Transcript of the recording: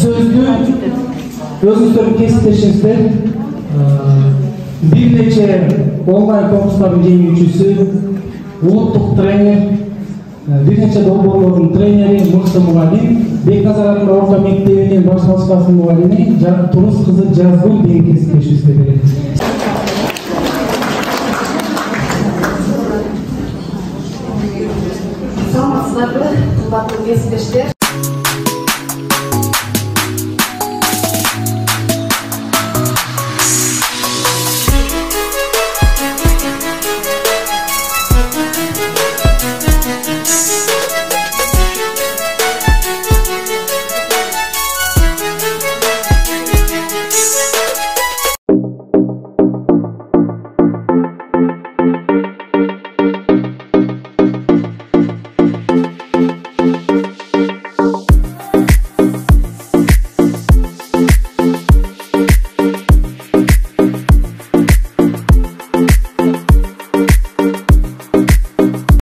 сөздү өзүңүздөрдүн кесиптешиңиздер бир нече онлайн конкурстардын жеңүүчүсү, улуттук тренер, бир нече долбоорлордун тренери, мыкты мугалим, Бекназар атындагы орто мектебинин баш класстын мугалими Турус кызы Жазгүл деген кесиптешибизге берет. Саламатсыздарбы, кымбаттуу кесиптештер.